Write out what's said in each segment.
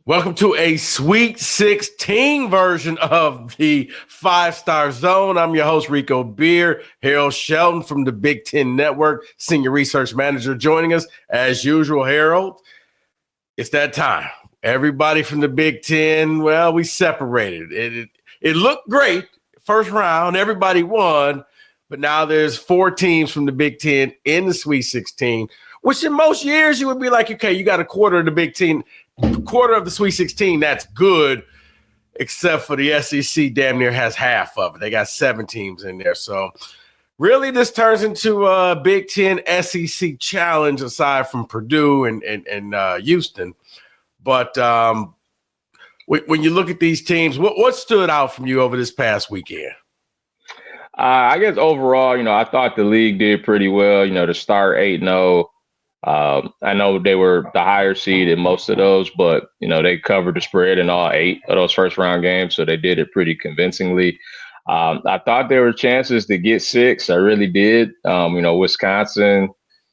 Welcome to a Sweet 16 version of the 5-Star Zone. I'm your host, Rico Beer. Harold Shelton from the Big Ten Network, Senior Research Manager, joining us. As usual, Harold, it's that time. Everybody from the Big Ten, well, we separated. It looked great. First round, everybody won. But now there's 4 teams from the Big Ten in the Sweet 16, which in most years you would be like, okay, you got a quarter of the Big Ten, quarter of the Sweet 16, that's good, except for the SEC damn near has half of it. They got 7 teams in there. So really this turns into a Big Ten SEC challenge aside from Purdue and Houston. But when you look at these teams, what stood out from you over this past weekend? I guess overall, I thought the league did pretty well, to start 8-0. I know they were the higher seed in most of those, but, they covered the spread in all 8 of those first round games. So they did it pretty convincingly. I thought there were chances to get 6. I really did. Wisconsin,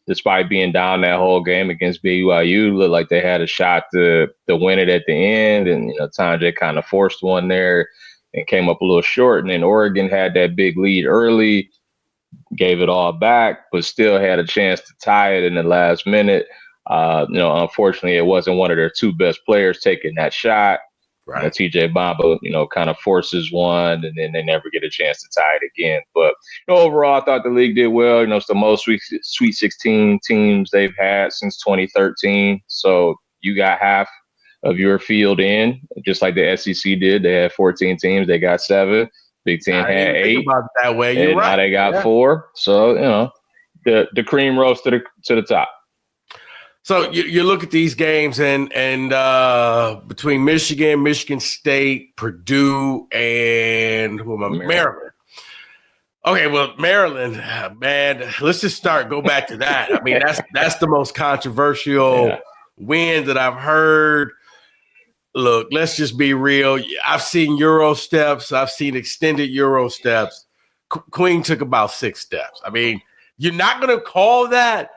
despite being down that whole game against BYU, looked like they had a shot to win it at the end. And, Tanje kind of forced one there and came up a little short. And then Oregon had that big lead early, gave it all back, but still had a chance to tie it in the last minute. Unfortunately, it wasn't one of their 2 best players taking that shot. Right. TJ Bamba, kind of forces one, and then they never get a chance to tie it again. But overall, I thought the league did well. It's the most Sweet 16 teams they've had since 2013. So you got half of your field in, just like the SEC did. They had 14 teams. They got 7. Big Ten had 8. Think about it that way. You're and right. Now they got 4. So, the cream rose to the top. So you look at these games and between Michigan State, Purdue, and Maryland. Okay, well, Maryland, man, let's just go back to that. I mean, that's the most controversial win that I've heard. Look, let's just be real. I've seen Euro steps. I've seen extended Euro steps. Queen took about 6 steps. I mean, you're not going to call that,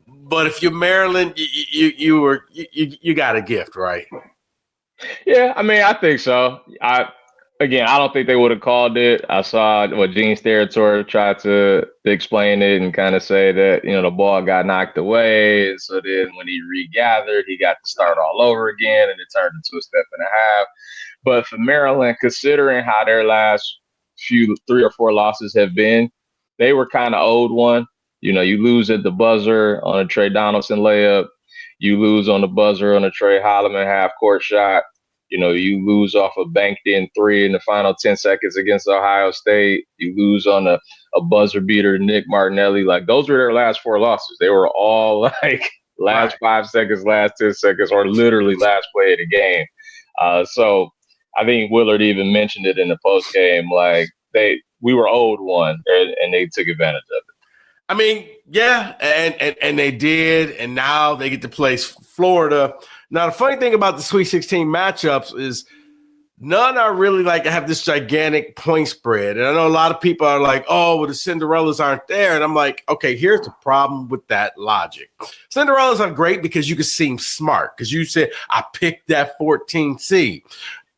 but if you're Maryland, you got a gift, right? Yeah, I mean, I think so. I don't think they would have called it. I saw what Gene Steratore tried to explain it and kind of say that, the ball got knocked away. And so then when he regathered, he got to start all over again, and it turned into a step and a half. But for Maryland, considering how their last 3 or 4 losses have been, they were kind of owed one. You lose at the buzzer on a Trey Donaldson layup. You lose on the buzzer on a Trey Holloman half-court shot. You lose off a banked-in 3 in the final 10 seconds against Ohio State. You lose on a buzzer beater, Nick Martinelli. Like, those were their last 4 losses. They were all, last 5 seconds, last 10 seconds, or literally last play of the game. So I think Willard even mentioned it in the postgame. We were owed one, and they took advantage of it. I mean, yeah, and they did, and now they get to play Florida. Now, the funny thing about the Sweet 16 matchups is none are really have this gigantic point spread. And I know a lot of people are like, oh, well, the Cinderellas aren't there. And I'm like, okay, here's the problem with that logic. Cinderellas are great because you can seem smart because you said, I picked that 14 seed.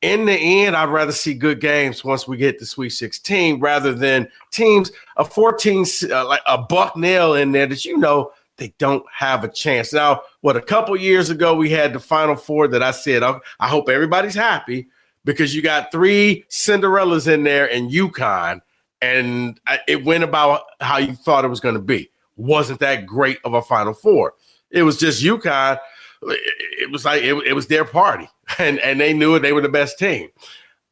In the end, I'd rather see good games once we get to Sweet 16 rather than teams of 14, like a Bucknell in there that they don't have a chance. Now, a couple years ago, we had the Final Four that I said, I hope everybody's happy because you got 3 Cinderellas in there in UConn, and it went about how you thought it was going to be. Wasn't that great of a Final Four. It was just UConn. It was like it was their party, and they knew it. They were the best team.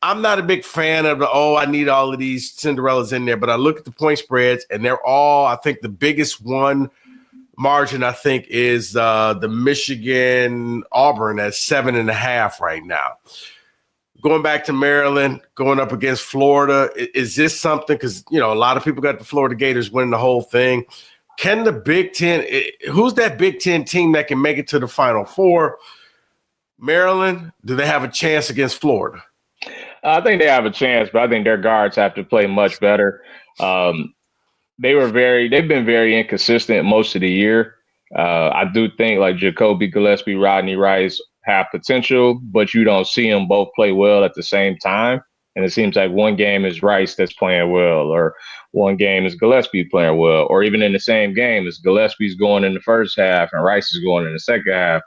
I'm not a big fan of I need all of these Cinderellas in there, but I look at the point spreads, and they're all, I think the biggest one margin, I think, is the Michigan Auburn at 7.5 right now. Going back to Maryland, going up against Florida, is this something? Because, a lot of people got the Florida Gators winning the whole thing. Can the Big Ten, who's that Big Ten team that can make it to the Final Four? Maryland, do they have a chance against Florida? I think they have a chance, but I think their guards have to play much better. They've been very inconsistent most of the year. I do think Jacoby Gillespie, Rodney Rice have potential, but you don't see them both play well at the same time. And it seems like one game is Rice that's playing well, or one game is Gillespie playing well, or even in the same game is Gillespie's going in the first half and Rice is going in the second half.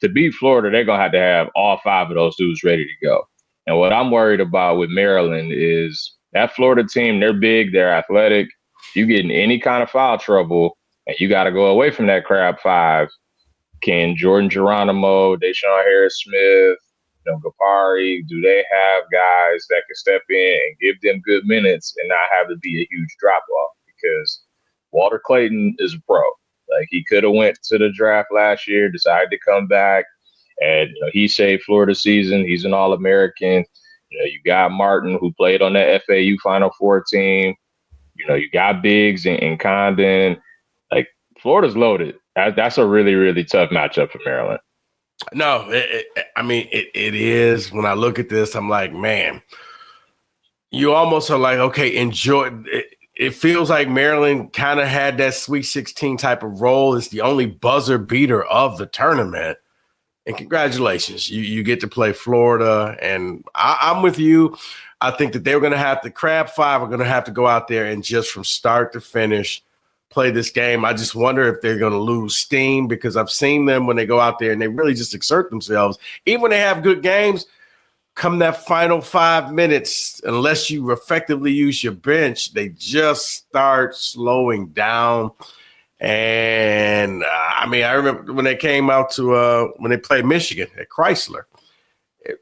To beat Florida, they're going to have all 5 of those dudes ready to go. And what I'm worried about with Maryland is that Florida team, they're big, they're athletic. You get in any kind of foul trouble and you got to go away from that crab 5. Can Jordan Geronimo, Deshaun Harris-Smith, Gapari, do they have guys that can step in and give them good minutes and not have it be a huge drop-off? Because Walter Clayton is a pro. Like, he could have went to the draft last year, decided to come back, and he saved Florida's season. He's an All-American. You got Martin, who played on that FAU Final Four team. You got Biggs and Condon. Like, Florida's loaded. That's a really, really tough matchup for Maryland. No, it is. When I look at this, I'm like, man, you almost are like, okay, enjoy it. It feels like Maryland kind of had that Sweet 16 type of role. It's the only buzzer beater of the tournament. And congratulations, you get to play Florida. And I'm with you. I think that they're going to have the Crab 5 are going to have to go out there and just from start to finish play this game. I just wonder if they're going to lose steam, because I've seen them when they go out there and they really just exert themselves. Even when they have good games, come that final 5 minutes, unless you effectively use your bench, they just start slowing down. And I remember when they came out to when they played Michigan at Chrysler.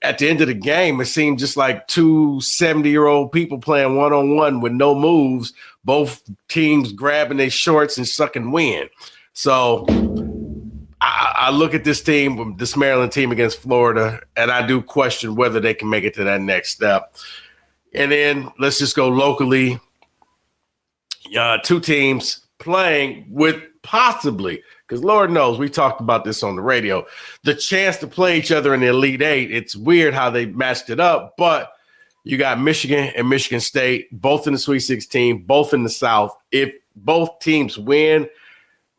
At the end of the game, it seemed just like 2 70-year-old people playing one-on-one with no moves, both teams grabbing their shorts and sucking wind. So I look at this team, this Maryland team against Florida, and I do question whether they can make it to that next step. And then let's just go locally. 2 teams playing with possibly, because Lord knows we talked about this on the radio, the chance to play each other in the Elite 8. It's weird how they matched it up, but you got Michigan and Michigan State, both in the Sweet 16, both in the South. If both teams win,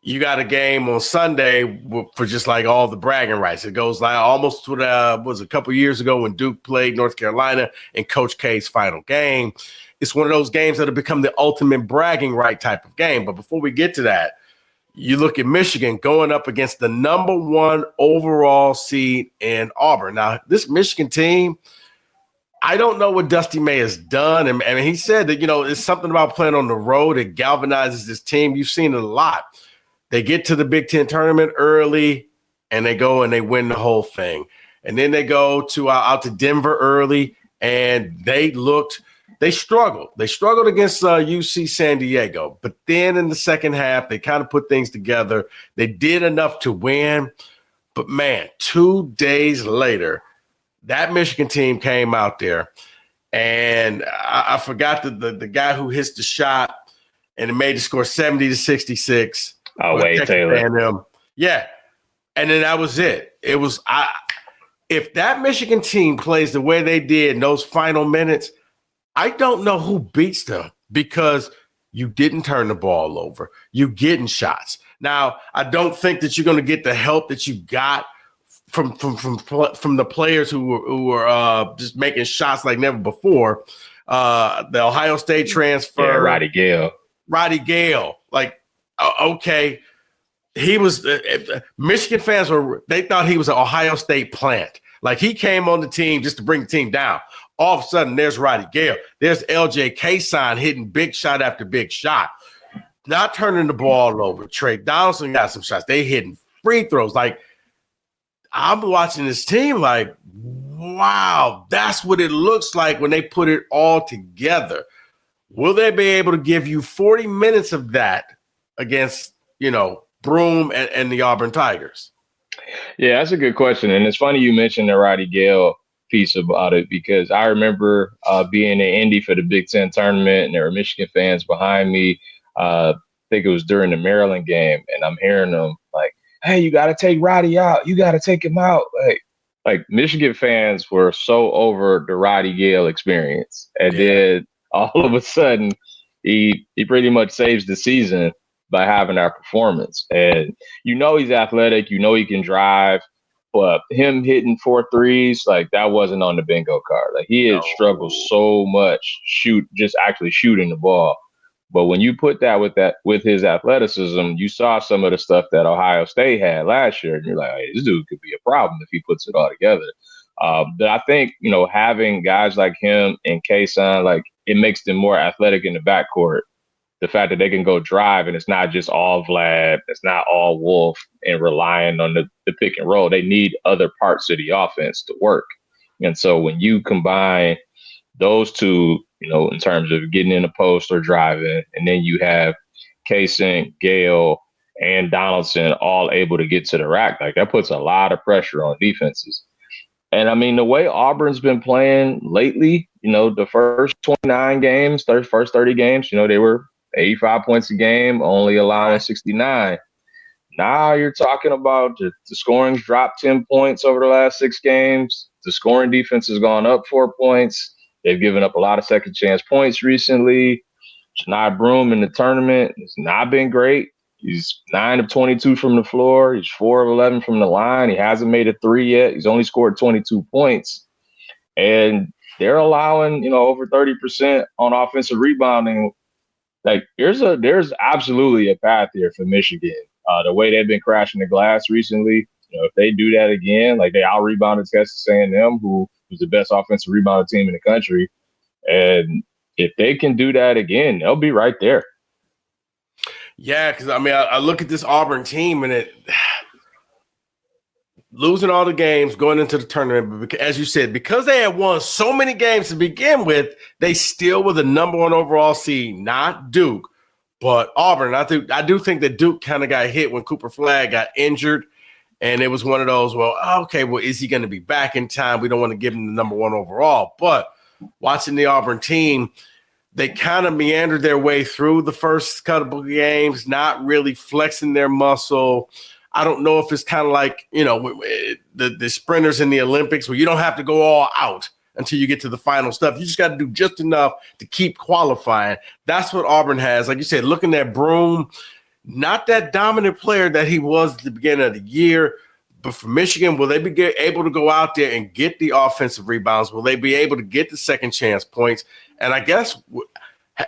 you got a game on Sunday for just like all the bragging rights. It goes like almost to was a couple years ago when Duke played North Carolina in Coach K's final game. It's one of those games that have become the ultimate bragging right type of game. But before we get to that, you look at Michigan going up against the number 1 overall seed in Auburn. Now, this Michigan team, I don't know what Dusty May has done. And he said that, it's something about playing on the road that galvanizes this team. You've seen it a lot. They get to the Big Ten tournament early, and they go and they win the whole thing. And then they go to out to Denver early, and they struggled. They struggled against UC San Diego. But then in the second half, they kind of put things together. They did enough to win. But, man, 2 days later, that Michigan team came out there, and I forgot the guy who hits the shot, and it made the score 70-66. Oh, Wade Taylor. Yeah. And then that was it. It was if that Michigan team plays the way they did in those final minutes, I don't know who beats them, because you didn't turn the ball over. You getting shots. Now, I don't think that you're going to get the help that you got from the players who were just making shots like never before. The Ohio State transfer. Yeah, Roddy Gale. Like, okay, he was Michigan fans they thought he was an Ohio State plant. Like, he came on the team just to bring the team down. All of a sudden, there's Roddy Gale. There's LJ Kason hitting big shot after big shot. Not turning the ball over. Trey Donaldson got some shots. They hitting free throws. Like, I'm watching this team like, wow, that's what it looks like when they put it all together. Will they be able to give you 40 minutes of that against, Broome and the Auburn Tigers? Yeah, that's a good question. And it's funny you mentioned the Roddy Gale piece about it, because I remember being in Indy for the Big Ten tournament, and there were Michigan fans behind me. I think it was during the Maryland game, and I'm hearing them like, hey, you got to take Roddy out. You got to take him out. Like Michigan fans were so over the Roddy Gale experience. And then all of a sudden, he pretty much saves the season by having that performance. And he's athletic. He can drive. But him hitting 4 threes, like that wasn't on the bingo card. Like he had struggled so much actually shooting the ball. But when you put with his athleticism, you saw some of the stuff that Ohio State had last year, and you're like, hey, this dude could be a problem if he puts it all together. But I think, having guys like him and Kason, like it makes them more athletic in the backcourt. The fact that they can go drive and it's not just all Vlad, it's not all Wolf and relying on the pick and roll. They need other parts of the offense to work. And so when you combine those two, in terms of getting in the post or driving, and then you have Kason, Gale, and Donaldson all able to get to the rack, like that puts a lot of pressure on defenses. And I mean, the way Auburn's been playing lately, the first 29 games, first 30 games, they were 85 points a game, only allowing 69. Now you're talking about the scoring's dropped 10 points over the last 6 games. The scoring defense has gone up 4 points. They've given up a lot of second chance points recently. Janai Broome in the tournament has not been great. He's 9 of 22 from the floor. He's 4 of 11 from the line. He hasn't made a 3 yet. He's only scored 22 points. And they're allowing, over 30% on offensive rebounding. Like there's absolutely a path here for Michigan. The way they've been crashing the glass recently, if they do that again, like they out-rebounded Texas A&M, who was the best offensive rebounding team in the country. And if they can do that again, they'll be right there. Yeah, because I look at this Auburn team and it losing all the games going into the tournament, but as you said, because they had won so many games to begin with, they still were the number 1 overall seed, not Duke, but Auburn. I do think that Duke kind of got hit when Cooper Flagg got injured, and it was one of those, is he going to be back in time? We don't want to give him the number 1 overall, but watching the Auburn team, they kind of meandered their way through the first couple of games, not really flexing their muscle. I don't know if it's kind of like, the sprinters in the Olympics where you don't have to go all out until you get to the final stuff. You just got to do just enough to keep qualifying. That's what Auburn has. Like you said, looking at Broome, not that dominant player that he was at the beginning of the year. But for Michigan, will they be able to go out there and get the offensive rebounds? Will they be able to get the second chance points? And I guess,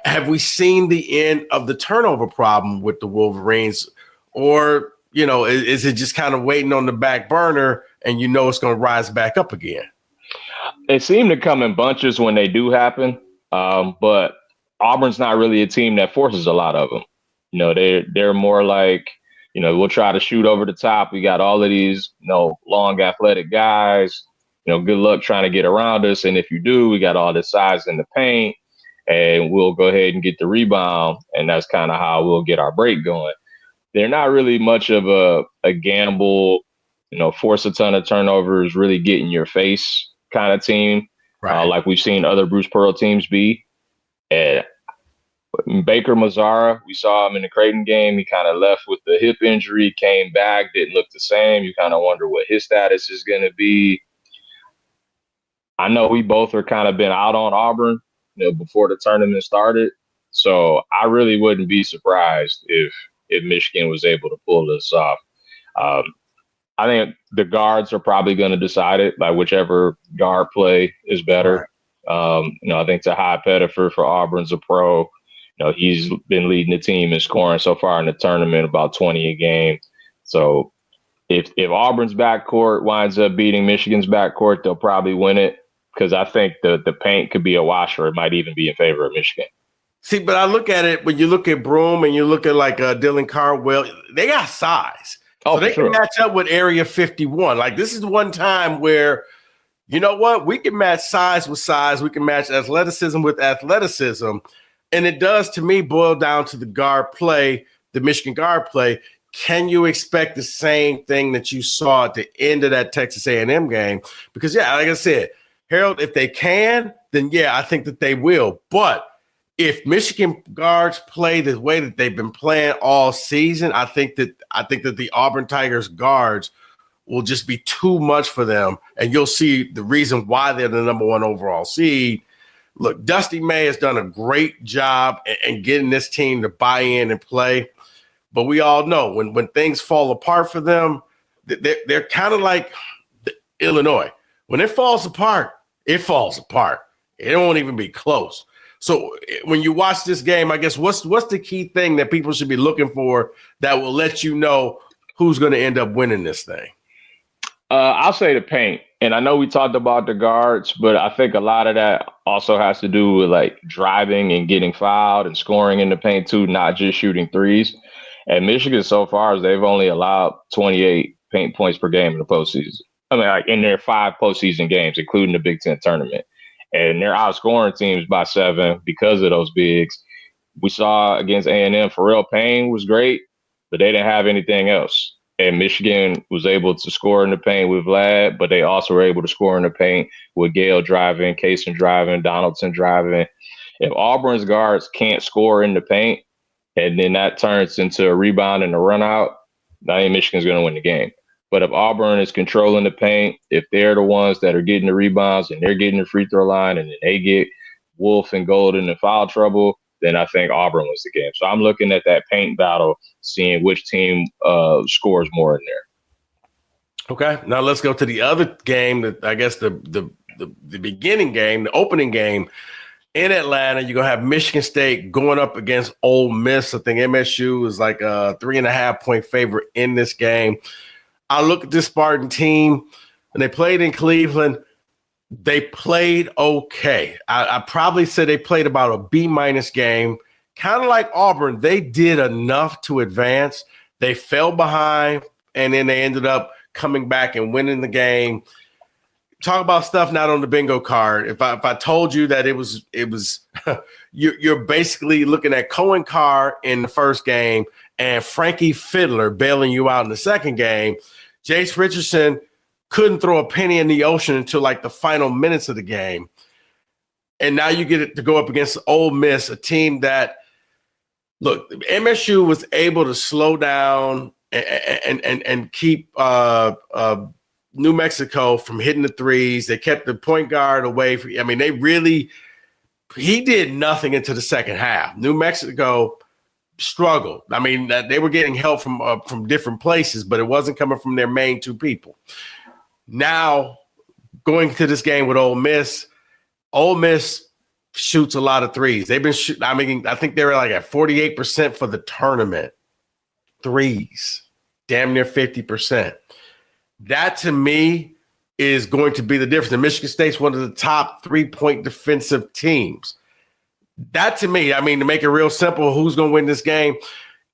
have we seen the end of the turnover problem with the Wolverines? Or, is it just kind of waiting on the back burner and it's going to rise back up again? They seem to come in bunches when they do happen. But Auburn's not really a team that forces a lot of them. They're more like, we'll try to shoot over the top. We got all of these, long athletic guys, good luck trying to get around us. And if you do, we got all this size in the paint and we'll go ahead and get the rebound. And that's kind of how we'll get our break going. They're not really much of a gamble, force a ton of turnovers, really get in your face kind of team, right? Like we've seen other Bruce Pearl teams be. And Baker Mazzara, we saw him in the Creighton game. He kind of left with the hip injury, came back, didn't look the same. You kind of wonder what his status is going to be. I know we both are kind of been out on Auburn, before the tournament started. So I really wouldn't be surprised if Michigan was able to pull this off. I think the guards are probably going to decide it, like whichever guard play is better. Right. I think Tahai Pettiford for Auburn's a pro. He's been leading the team in scoring so far in the tournament, about 20 a game. So if Auburn's backcourt winds up beating Michigan's backcourt, they'll probably win it, because I think the paint could be a wash, or it might even be in favor of Michigan. See, but I look at it, when you look at Broome and you look at like Dylan Cardwell, they got size. So they can match up with Area 51. Like this is one time where, we can match size with size. We can match athleticism with athleticism. And it does, to me, boil down to the guard play, the Michigan guard play. Can you expect the same thing that you saw at the end of that Texas A&M game? Because, like I said, Harold, if they can, then, I think that they will. But if Michigan guards play the way that they've been playing all season, I think that the Auburn Tigers guards will just be too much for them. And you'll see the reason why they're the number 1 overall seed. Look, Dusty May has done a great job in getting this team to buy in and play. But we all know when things fall apart for them, they're kind of like Illinois. When it falls apart, it falls apart. It won't even be close. So when you watch this game, I guess what's the key thing that people should be looking for that will let you know who's going to end up winning this thing? I'll say the paint. And I know we talked about the guards, but I think a lot of that also has to do with like driving and getting fouled and scoring in the paint too, not just shooting threes. And Michigan so far, they've only allowed 28 paint points per game in the postseason. I mean, like in their 5 postseason games, including the Big Ten tournament. And they're outscoring teams by 7 because of those bigs. We saw against A&M, Pharrell Payne was great, but they didn't have anything else. And Michigan was able to score in the paint with Vlad, but they also were able to score in the paint with Gale driving, Kaysen driving, Donaldson driving. If Auburn's guards can't score in the paint, and then that turns into a rebound and a run out, I think Michigan's going to win the game. But if Auburn is controlling the paint, if they're the ones that are getting the rebounds and they're getting the free throw line and then they get Wolf and Golden in foul trouble, then I think Auburn wins the game. So I'm looking at that paint battle, seeing which team scores more in there. Okay, now let's go to the other game. That I guess the beginning game, the opening game in Atlanta. You're gonna have Michigan State going up against Ole Miss. I think MSU is like a 3.5-point favorite in this game. I look at this Spartan team, and they played in Cleveland. They played okay. I probably said they played about a B- game. Kind of like Auburn, they did enough to advance. They fell behind, and then they ended up coming back and winning the game. Talk about stuff not on the bingo card. If I told you that it was you're basically looking at Cohen Carr in the first game and Frankie Fiddler bailing you out in the second game. Jace Richardson couldn't throw a penny in the ocean until like the final minutes of the game. And now you get it to go up against Ole Miss, a team that, look, MSU was able to slow down and keep New Mexico from hitting the threes. They kept the point guard away. He did nothing into the second half. New Mexico struggled. I mean, they were getting help from different places, but it wasn't coming from their main 2 people. Now, going to this game with Ole Miss shoots a lot of threes. They've been shooting. I mean, I think they were like at 48% for the tournament. Threes, damn near 50%. That to me is going to be the difference. And Michigan State's one of the top 3-point defensive teams. That to me, I mean, to make it real simple, who's going to win this game?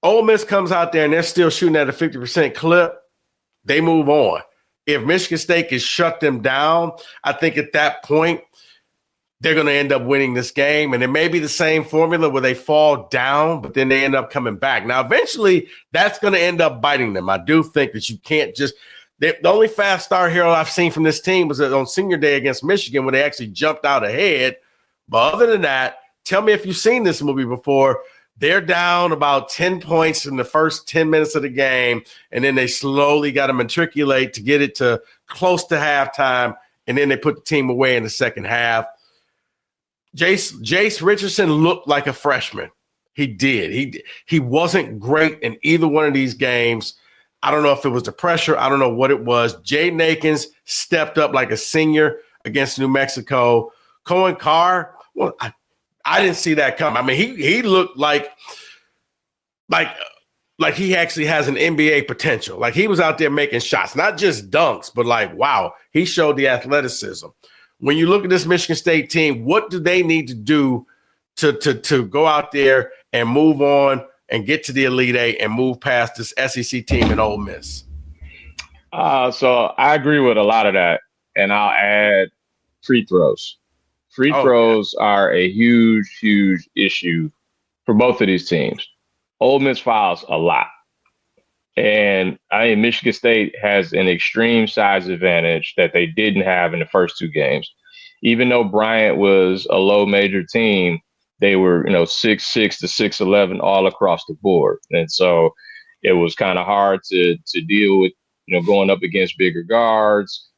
Ole Miss comes out there and they're still shooting at a 50% clip. They move on. If Michigan State can shut them down, I think at that point, they're going to end up winning this game. And it may be the same formula where they fall down, but then they end up coming back. Now, eventually, that's going to end up biting them. I do think that you can't just – the only fast start hero I've seen from this team was on senior day against Michigan when they actually jumped out ahead. But other than that, tell me if you've seen this movie before. They're down about 10 points in the first 10 minutes of the game, and then they slowly got to matriculate to get it to close to halftime, and then they put the team away in the second half. Jace Richardson looked like a freshman. He did. He wasn't great in either one of these games. I don't know if it was the pressure. I don't know what it was. Jaden Akins stepped up like a senior against New Mexico. Cohen Carr, well, I didn't see that come. I mean, he looked like he actually has an NBA potential. Like he was out there making shots, not just dunks, but like, wow, he showed the athleticism. When you look at this Michigan State team, what do they need to do to go out there and move on and get to the Elite Eight and move past this SEC team in Ole Miss? So I agree with a lot of that, and I'll add free throws. Free throws are a huge, huge issue for both of these teams. Ole Miss fouls a lot. And I think Michigan State has an extreme size advantage that they didn't have in the first 2 games. Even though Bryant was a low major team, they were, 6'6" to 6'11" all across the board. And so it was kind of hard to deal with, going up against bigger guards.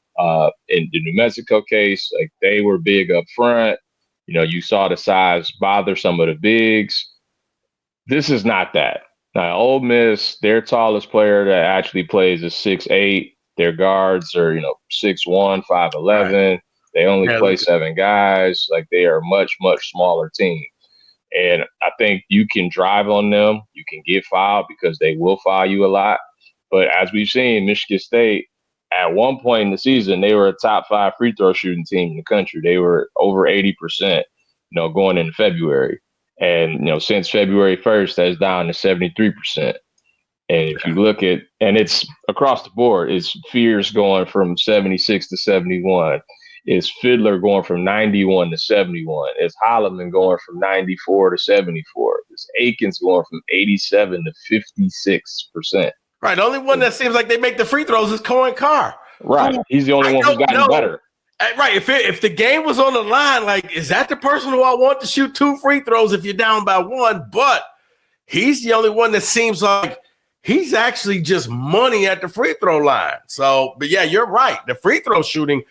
In the New Mexico case, like they were big up front. You saw the size bother some of the bigs. This is not that. Now, Ole Miss, their tallest player that actually plays is 6'8", Their guards are, 6'1", 5'11". Right. They only Yeah, play 7 guys. Like, they are a much, much smaller team. And I think you can drive on them. You can get fouled because they will foul you a lot. But as we've seen, Michigan State, at one point in the season, they were a top 5 free throw shooting team in the country. They were over 80%, going into February. And, since February 1st, that's down to 73%. And if you look at, and it's across the board, it's Fears going from 76 to 71. It's Fiddler going from 91 to 71. It's Holloman going from 94 to 74. It's Akins going from 87 to 56%. Right. The only one that seems like they make the free throws is Cohen Carr. Right. He's the only one who's gotten better. Right. If the game was on the line, like, is that the person who I want to shoot 2 free throws if you're down by 1? But he's the only one that seems like he's actually just money at the free throw line. So, but yeah, you're right. The free throw shooting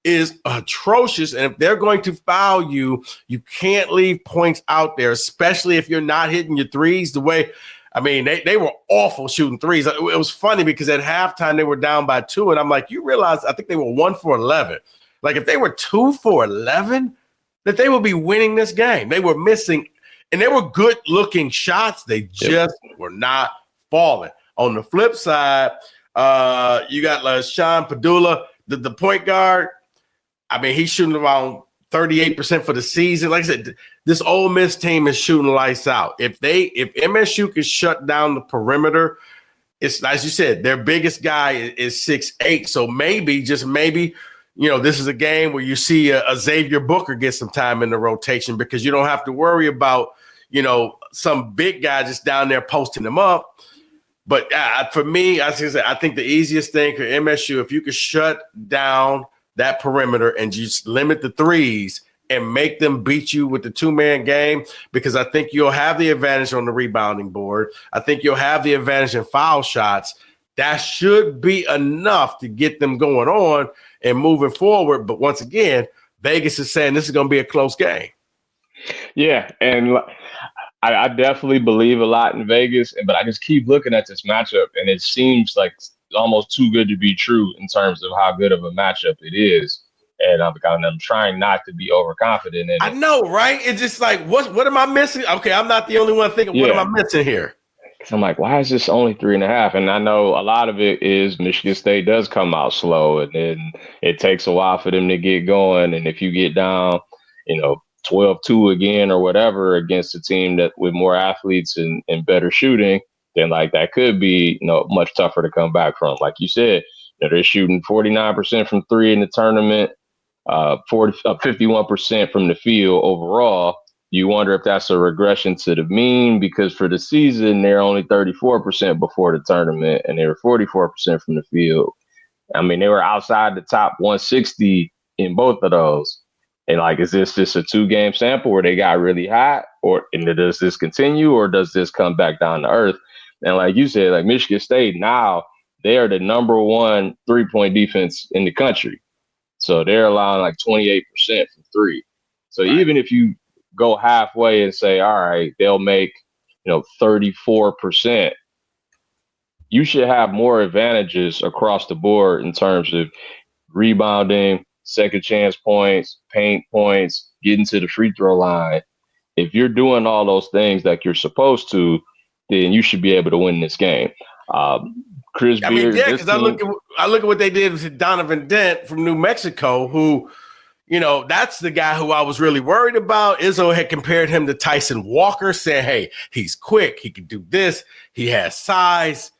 is atrocious. And if they're going to foul you, you can't leave points out there, especially if you're not hitting your threes the way. I mean, they were awful shooting threes. It was funny because at halftime they were down by 2. And I'm like, you realize I think they were 1 for 11. Like, if they were 2 for 11, that they would be winning this game. They were missing, and they were good looking shots. They just were not falling. On the flip side, you got Sean Padula, the point guard. I mean, he's shooting around 38% for the season. Like I said, this Ole Miss team is shooting lights out. If MSU can shut down the perimeter, it's, as you said, their biggest guy is 6'8". So maybe, just maybe, this is a game where you see a Xavier Booker get some time in the rotation because you don't have to worry about, some big guy just down there posting them up. But for me, I think the easiest thing for MSU, if you could shut down that perimeter and just limit the threes and make them beat you with the 2-man game, because I think you'll have the advantage on the rebounding board. I think you'll have the advantage in foul shots. That should be enough to get them going on and moving forward. But once again, Vegas is saying this is going to be a close game. Yeah, and I definitely believe a lot in Vegas, but I just keep looking at this matchup, and it seems like almost too good to be true in terms of how good of a matchup it is. And I'm trying not to be overconfident in it. I know, right? It's just like, what am I missing? Okay, I'm not the only one thinking, what am I missing here? I'm like, why is this only 3.5? And I know a lot of it is Michigan State does come out slow, and then it takes a while for them to get going. And if you get down, 12-2 again or whatever against a team that with more athletes and better shooting, then like that could be, much tougher to come back from. Like you said, they're shooting 49% from 3 in the tournament, 51% from the field overall. You wonder if that's a regression to the mean, because for the season, they're only 34% before the tournament, and they were 44% from the field. I mean, they were outside the top 160 in both of those. And like, is this just a 2-game sample where they got really hot, and does this continue, or does this come back down to earth? And like you said, like Michigan State now, they are the number 1 3-point defense in the country. So they're allowing like 28% from 3. So even if you go halfway and say, all right, they'll make, 34%, you should have more advantages across the board in terms of rebounding, second chance points, paint points, getting to the free throw line. If you're doing all those things like you're supposed to, then you should be able to win this game. Chris Beard. Because I look at what they did with Donovan Dent from New Mexico, who, that's the guy who I was really worried about. Izzo had compared him to Tyson Walker, saying, hey, he's quick, he can do this, he has size.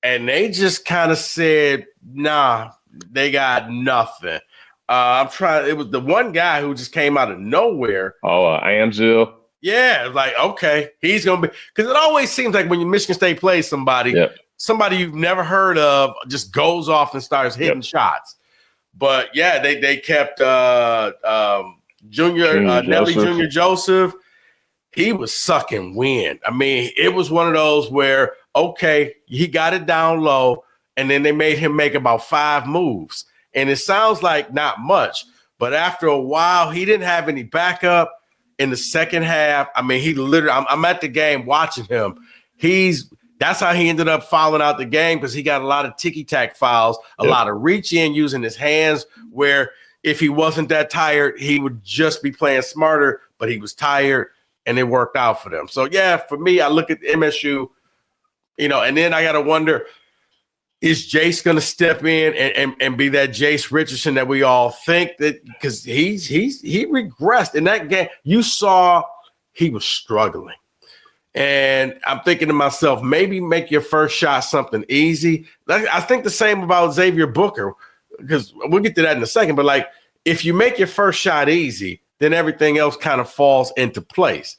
And they just kind of said, nah, they got nothing. It was the one guy who just came out of nowhere. Amzil. Yeah, like, okay, he's going to be – because it always seems like when Michigan State plays somebody, somebody you've never heard of just goes off and starts hitting shots. But, yeah, they kept Nelly Jr. Joseph. He was sucking wind. I mean, it was one of those where, okay, he got it down low, and then they made him make about 5 moves. And it sounds like not much, but after a while, he didn't have any backup. In the second half, I mean, he literally, I'm at the game watching him. He's That's how he ended up fouling out the game, because he got a lot of ticky-tack fouls, a lot of reach in using his hands, where if he wasn't that tired, he would just be playing smarter, but he was tired, and it worked out for them. So, yeah, for me, I look at MSU, and then I got to wonder, is Jace going to step in and be that Jace Richardson that we all think that, because he regressed in that game. You saw he was struggling. And I'm thinking to myself, maybe make your first shot something easy. I think the same about Xavier Booker, because we'll get to that in a second. But, like, if you make your first shot easy, then everything else kind of falls into place.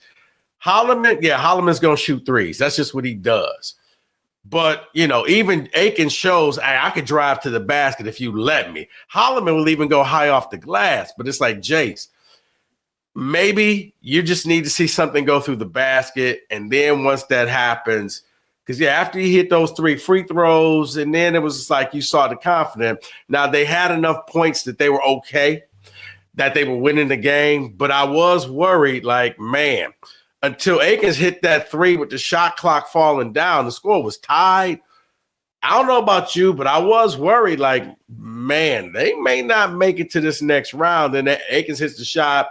Holloman's going to shoot threes. That's just what he does. But, even Aiken shows, I could drive to the basket if you let me. Holloman will even go high off the glass, but it's like, Jace, maybe you just need to see something go through the basket. And then once that happens, because, after you hit those 3 free throws, and then it was just like you saw the confidence. Now, they had enough points that they were okay, that they were winning the game. But I was worried, like, man, until Akins hit that 3 with the shot clock falling down, the score was tied. I don't know about you, but I was worried, like, man, they may not make it to this next round. And Akins hits the shot,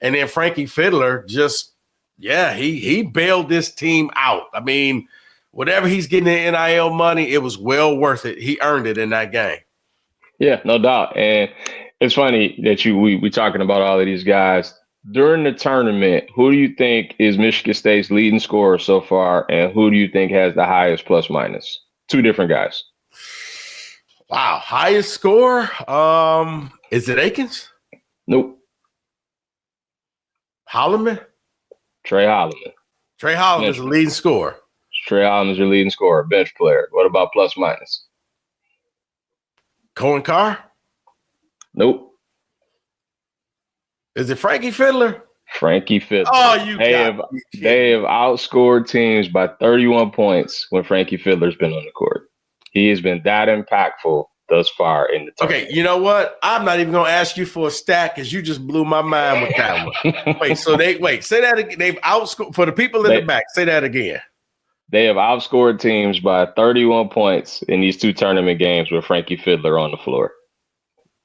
and then Frankie Fiddler just, he bailed this team out. I mean, whatever he's getting in NIL money, it was well worth it. He earned it in that game. Yeah, no doubt. And it's funny that we talking about all of these guys. During the tournament, who do you think is Michigan State's leading scorer so far, and who do you think has the highest plus minus? 2 different guys. Wow, highest score? Is it Akins? Nope. Holloman? Trey Holloman. Trey Holloman is the leading scorer. Trey Holloman is your leading scorer, bench player. What about plus minus? Cohen Carr? Nope. Is it Frankie Fiddler? Frankie Fiddler. Oh, they have outscored teams by 31 points when Frankie Fiddler's been on the court. He has been that impactful thus far in the tournament. Okay, you know what? I'm not even going to ask you for a stat because you just blew my mind with that one. Say that again. They've outscored, for the people in the back, say that again. They have outscored teams by 31 points in these 2 tournament games with Frankie Fiddler on the floor.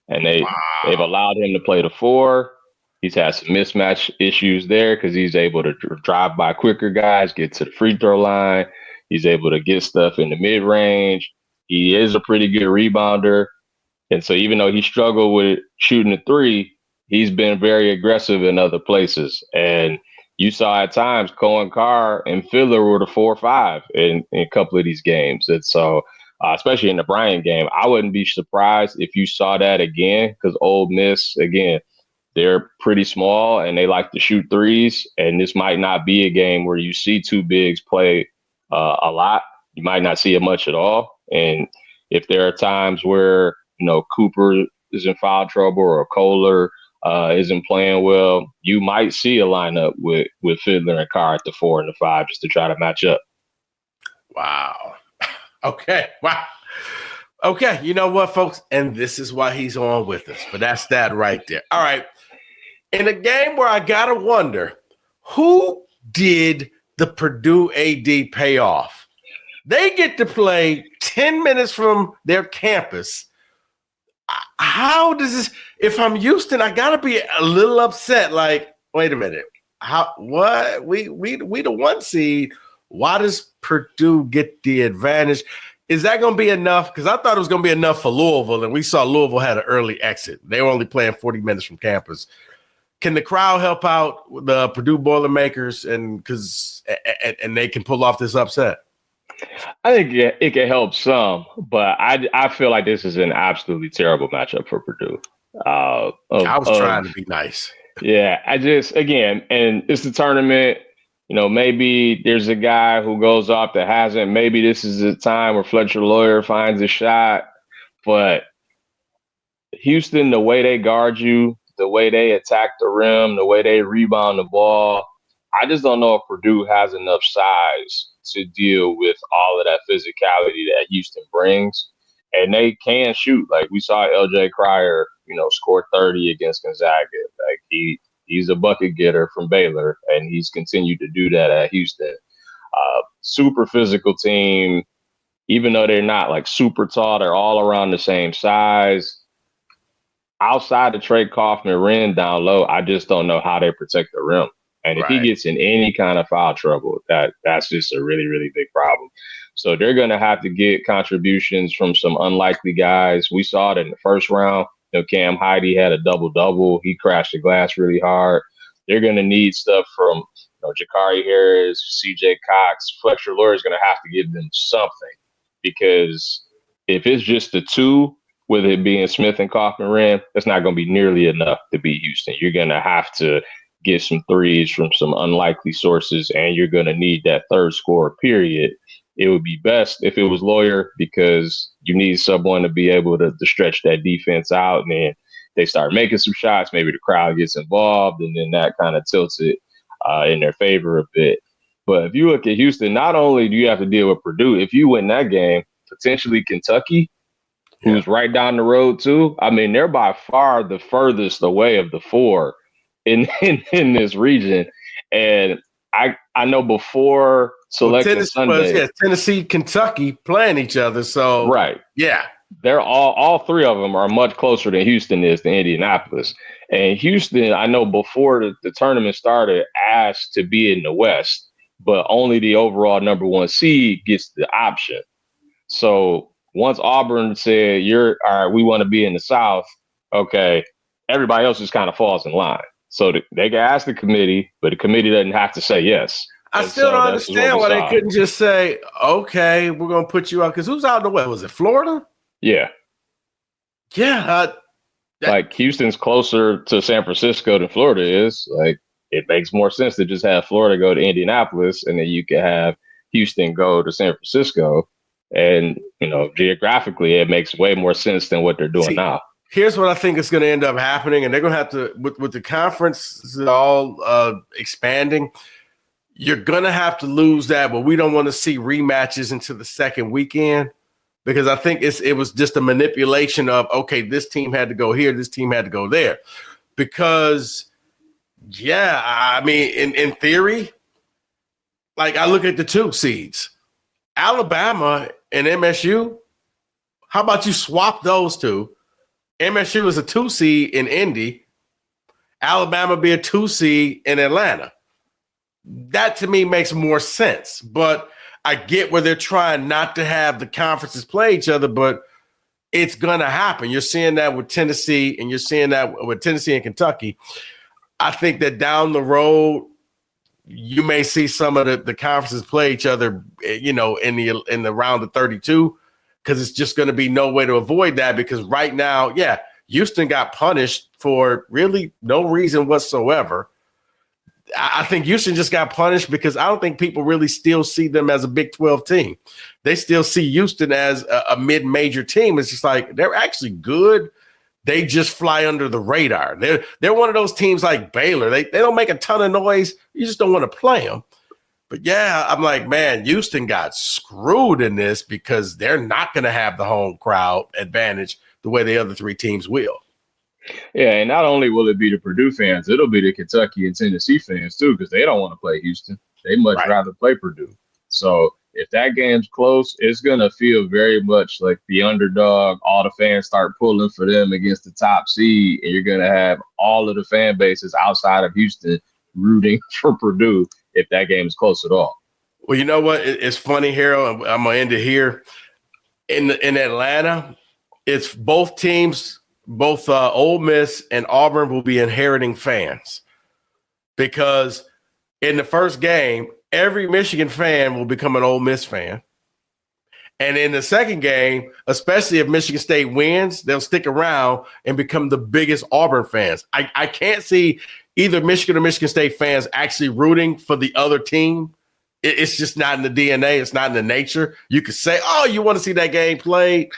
And they've allowed him to play the 4. He's had some mismatch issues there because he's able to drive by quicker guys, get to the free throw line. He's able to get stuff in the mid-range. He is a pretty good rebounder. And so even though he struggled with shooting the 3, he's been very aggressive in other places. And you saw at times Cohen Carr and Fiddler were the 4-5 in a couple of these games. And so especially in the Bryant game, I wouldn't be surprised if you saw that again, because Ole Miss, again, they're pretty small and they like to shoot threes. And this might not be a game where you see 2 bigs play a lot. You might not see it much at all. And if there are times where, Cooper is in foul trouble or Kohler isn't playing well, you might see a lineup with Fiddler and Carr at the 4 and the 5 just to try to match up. Wow. Okay. Wow. Okay. You know what, folks? And this is why he's on with us. But that's that right there. All right. In a game where I got to wonder, who did the Purdue AD pay off? They get to play 10 minutes from their campus. How does this, if I'm Houston, I got to be a little upset. Like, wait a minute. What? We the 1 seed. Why does Purdue get the advantage? Is that going to be enough? Because I thought it was going to be enough for Louisville, and we saw Louisville had an early exit. They were only playing 40 minutes from campus. Can the crowd help out the Purdue Boilermakers and they can pull off this upset? I think it can help some, but I feel like this is an absolutely terrible matchup for Purdue. I was trying to be nice. Yeah, again, and it's the tournament. Maybe there's a guy who goes off that hasn't. Maybe this is a time where Fletcher Lawyer finds a shot. But Houston, the way they guard you, the way they attack the rim, the way they rebound the ball, I just don't know if Purdue has enough size to deal with all of that physicality that Houston brings. And they can shoot. Like we saw LJ Cryer, score 30 against Gonzaga. Like he's a bucket getter from Baylor, and he's continued to do that at Houston. Super physical team. Even though they're not like super tall, they're all around the same size. Outside of Trey Kaufman-Renn down low, I just don't know how they protect the rim. And if he gets in any kind of foul trouble, that's just a really, really big problem. So they're going to have to get contributions from some unlikely guys. We saw it in the first round. Cam Heidi had a double-double. He crashed the glass really hard. They're going to need stuff from Jakari Harris, CJ Cox. Fletcher Loyer is going to have to give them something, because if it's just the two, with it being Smith and Kaufman-Renn, that's not going to be nearly enough to beat Houston. You're going to have to get some threes from some unlikely sources, and you're going to need that third scorer, period. It would be best if it was Loyer, because you need someone to be able to stretch that defense out, and then they start making some shots. Maybe the crowd gets involved, and then that kind of tilts it in their favor a bit. But if you look at Houston, not only do you have to deal with Purdue, if you win that game, potentially Kentucky, who's right down the road too. I mean, they're by far the furthest away of the four in this region. And I know before Selection Sunday, Tennessee, Kentucky playing each other. So right, yeah, they're all three of them are much closer than Houston is to Indianapolis. And Houston, I know before the tournament started, asked to be in the West, but only the overall number one seed gets the option. So once Auburn said, all right, we want to be in the South, okay, everybody else just kind of falls in line. So they can ask the committee, but the committee doesn't have to say yes. I still don't understand why they couldn't just say, okay, we're going to put you out. Because who's out in the West? Was it Florida? Yeah. Yeah. Like Houston's closer to San Francisco than Florida is. Like, it makes more sense to just have Florida go to Indianapolis, and then you can have Houston go to San Francisco. And, geographically, it makes way more sense than what they're doing now. Here's what I think is going to end up happening. And they're going to have to, with the conference all expanding, you're going to have to lose that. But we don't want to see rematches into the second weekend, because I think it was just a manipulation of, okay, this team had to go here, this team had to go there. Because, yeah, I mean, in theory, like I look at the 2 seeds, Alabama and MSU, how about you swap those two? MSU is a 2 seed in Indy. Alabama be a 2 seed in Atlanta. That to me makes more sense. But I get where they're trying not to have the conferences play each other, but it's going to happen. You're seeing that with Tennessee, and you're seeing that with Tennessee and Kentucky. I think that down the road, you may see some of the conferences play each other, in the round of 32, because it's just going to be no way to avoid that. Because right now, Houston got punished for really no reason whatsoever. I think Houston just got punished because I don't think people really still see them as a Big 12 team. They still see Houston as a mid-major team. It's just like they're actually good. They just fly under the radar. They're one of those teams like Baylor. They don't make a ton of noise. You just don't want to play them. But yeah, I'm like, man, Houston got screwed in this because they're not going to have the home crowd advantage the way the other 3 teams will. Yeah, and not only will it be the Purdue fans, it'll be the Kentucky and Tennessee fans too, because they don't want to play Houston. They much rather play Purdue. So if that game's close, it's going to feel very much like the underdog. All the fans start pulling for them against the top seed, and you're going to have all of the fan bases outside of Houston rooting for Purdue if that game is close at all. Well, you know what? It's funny, Harold. I'm going to end it here. In Atlanta, it's both teams, both Ole Miss and Auburn will be inheriting fans, because in the first game, every Michigan fan will become an Ole Miss fan. And in the second game, especially if Michigan State wins, they'll stick around and become the biggest Auburn fans. I can't see either Michigan or Michigan State fans actually rooting for the other team. It's just not in the DNA. It's not in the nature. You could say, oh, you want to see that game played?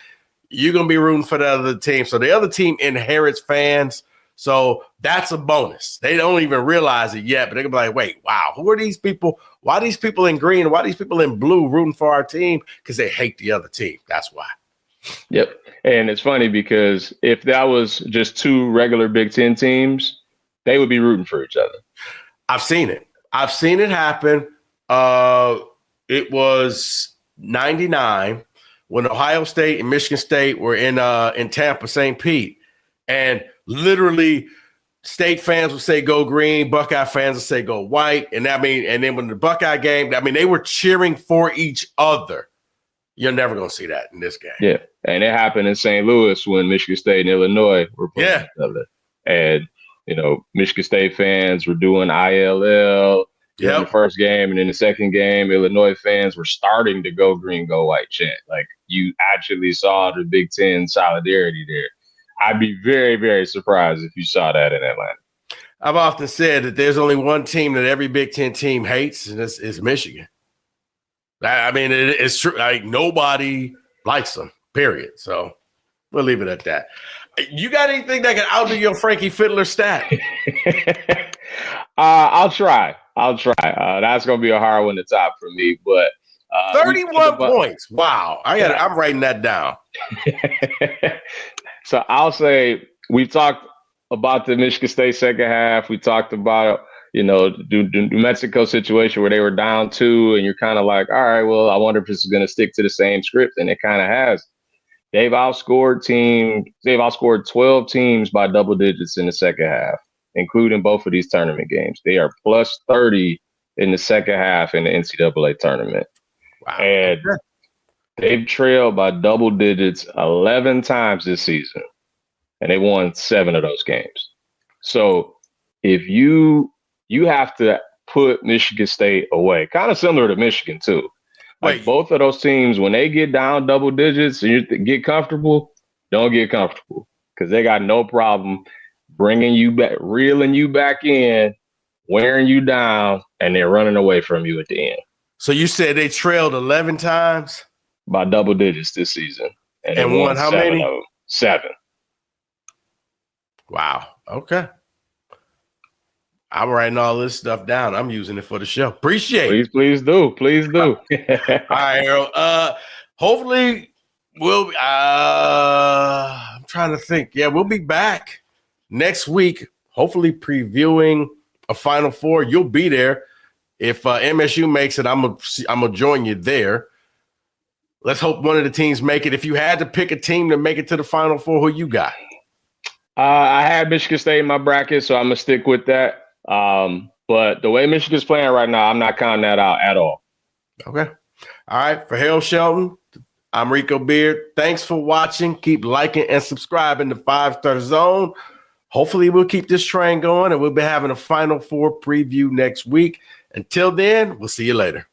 You're going to be rooting for the other team. So the other team inherits fans. So that's a bonus. They don't even realize it yet, but they're going to be like, wait, wow, who are these people? Why are these people in green? Why are these people in blue rooting for our team? Because they hate the other team. That's why. Yep. And it's funny because if that was just 2 regular Big Ten teams, they would be rooting for each other. I've seen it. I've seen it happen. it was 99 when Ohio State and Michigan State were in Tampa, St. Pete. And literally State fans would say go green, Buckeye fans would say go white. And then when the Buckeye game, they were cheering for each other. You're never going to see that in this game. Yeah. And it happened in St. Louis when Michigan State and Illinois were playing each other. And, Michigan State fans were doing ILL in the first game. And in the second game, Illinois fans were starting to go green, go white chant. Like, you actually saw the Big Ten solidarity there. I'd be very, very surprised if you saw that in Atlanta. I've often said that there's only one team that every Big Ten team hates, and it's Michigan. It's true. Like, nobody likes them, period. So we'll leave it at that. You got anything that can outdo your Frankie Fiddler stat? I'll try. That's going to be a hard one to top for me, but 31 points. Wow. I'm writing that down. So I'll say we talked about the Michigan State second half. We talked about, the New Mexico situation where they were down 2, and you're kind of like, all right, well, I wonder if this is going to stick to the same script, and it kind of has. They've outscored 12 teams by double digits in the second half, including both of these tournament games. They are plus 30 in the second half in the NCAA tournament. Wow. And they've trailed by double digits 11 times this season, and they won 7 of those games. So if you have to put Michigan State away, kind of similar to Michigan too. Like, both of those teams, when they get down double digits and you get comfortable, don't get comfortable, because they got no problem bringing you back, reeling you back in, wearing you down, and they're running away from you at the end. So you said they trailed 11 times? By double digits this season. And won how many? 7. Wow. Okay. I'm writing all this stuff down. I'm using it for the show. Appreciate it. Please do. All right, Harold. Hopefully I'm trying to think. Yeah, we'll be back next week, hopefully previewing a Final Four. You'll be there. If MSU makes it, I'm gonna join you there. Let's hope one of the teams make it. If you had to pick a team to make it to the Final Four, who you got? I had Michigan State in my bracket, so I'm going to stick with that. But the way Michigan's playing right now, I'm not counting that out at all. Okay. All right. For Harold Shelton, I'm Rico Beard. Thanks for watching. Keep liking and subscribing to 5-Star Zone. Hopefully we'll keep this train going, and we'll be having a Final Four preview next week. Until then, we'll see you later.